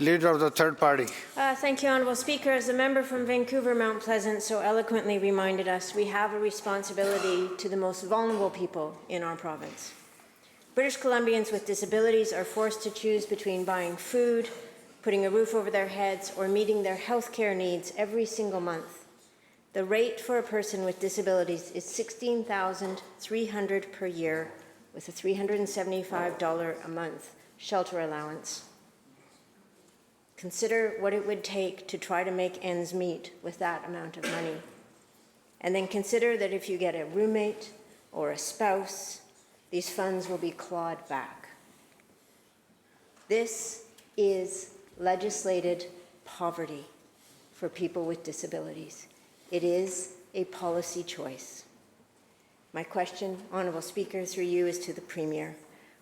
Leader of the third party. Thank you, Honourable Speaker. As the member from Vancouver Mount Pleasant so eloquently reminded us, we have a responsibility to the most vulnerable people in our province. British Columbians with disabilities are forced to choose between buying food, putting a roof over their heads, or meeting their health care needs every single month. The rate for a person with disabilities is $16,300 per year with a $375 a month shelter allowance. Consider what it would take to try to make ends meet with that amount of money. And then consider that if you get a roommate or a spouse, these funds will be clawed back. This is legislated poverty for people with disabilities. It is a policy choice. My question, Honourable Speaker, through you is to the Premier.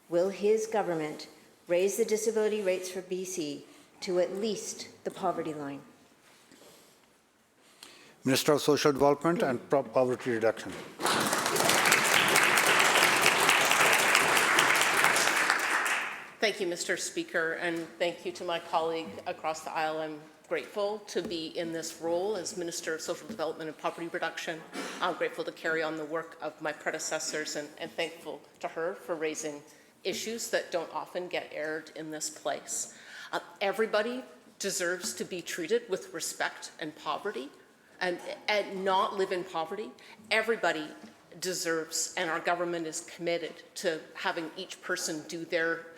Will his government raise the disability rates for BC to at least the poverty line? Minister of Social Development and Poverty Reduction. Thank you, Mr. Speaker, and thank you to my colleague across the aisle. I'm grateful to be in this role as Minister of Social Development and Poverty Reduction. I'm grateful to carry on the work of my predecessors and thankful to her for raising issues that don't often get aired in this place. Everybody deserves to be treated with respect and poverty and not live in poverty. Everybody deserves, and our government is committed to having each person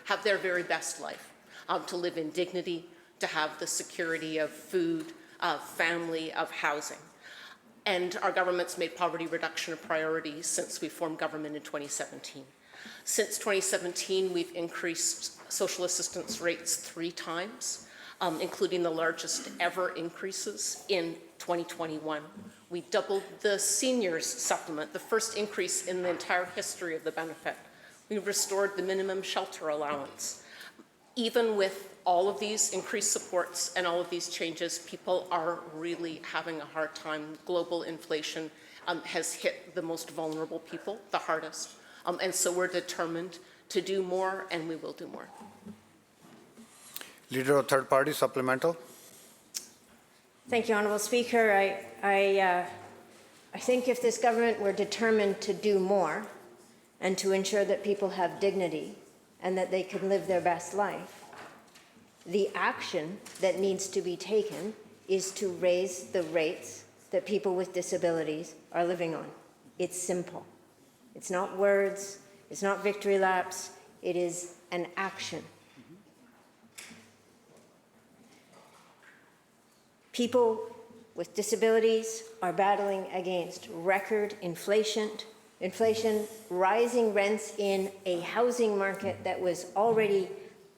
have their very best life, to live in dignity, to have the security of food, of family, of housing. And our government's made poverty reduction a priority since we formed government in 2017. Since 2017, we've increased social assistance rates 3 times, including the largest ever increases in 2021. We doubled the seniors supplement, the first increase in the entire history of the benefit. We restored the minimum shelter allowance. Even with all of these increased supports and all of these changes, people are really having a hard time. Global inflation has hit the most vulnerable people the hardest. And so we're determined to do more, and we will do more. Leader of third party, supplemental. Thank you, Honourable Speaker. I think if this government were determined to do more and to ensure that people have dignity and that they can live their best life, the action that needs to be taken is to raise the rates that people with disabilities are living on. It's simple. It's not words, it's not victory laps, it is an action. People with disabilities are battling against record inflation, rising rents in a housing market that was already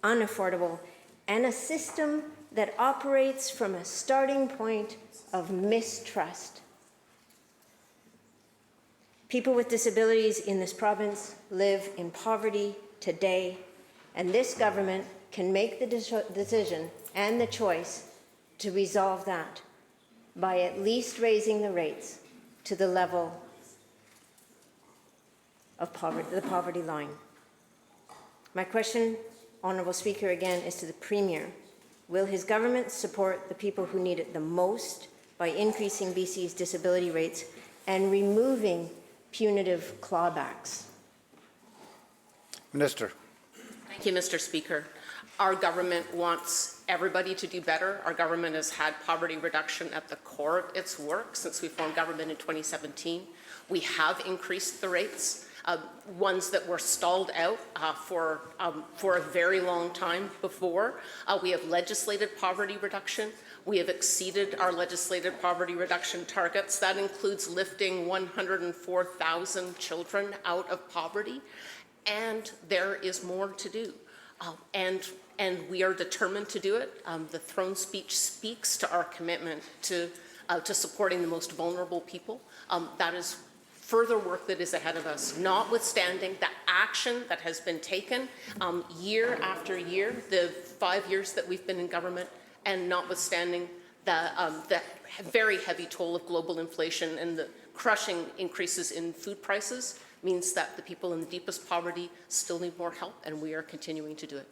unaffordable, and a system that operates from a starting point of mistrust. People with disabilities in this province live in poverty today, and this government can make the decision and the choice to resolve that by at least raising the rates to the level of the poverty line. My question, Honourable Speaker, again is to the Premier. Will his government support the people who need it the most by increasing BC's disability rates and removing punitive clawbacks? Minister. Thank you, Mr. Speaker. Our government wants everybody to do better. Our government has had poverty reduction at the core of its work since we formed government in 2017. We have increased the rates, ones that were stalled out for a very long time before. We have legislated poverty reduction. We have exceeded our legislated poverty reduction targets. That includes lifting 104,000 children out of poverty, and there is more to do. And we are determined to do it. The throne speech speaks to our commitment to supporting the most vulnerable people. That is further work that is ahead of us, notwithstanding the action that has been taken year after year, the 5 years that we've been in government, and notwithstanding the very heavy toll of global inflation and the crushing increases in food prices means that the people in the deepest poverty still need more help, and we are continuing to do it.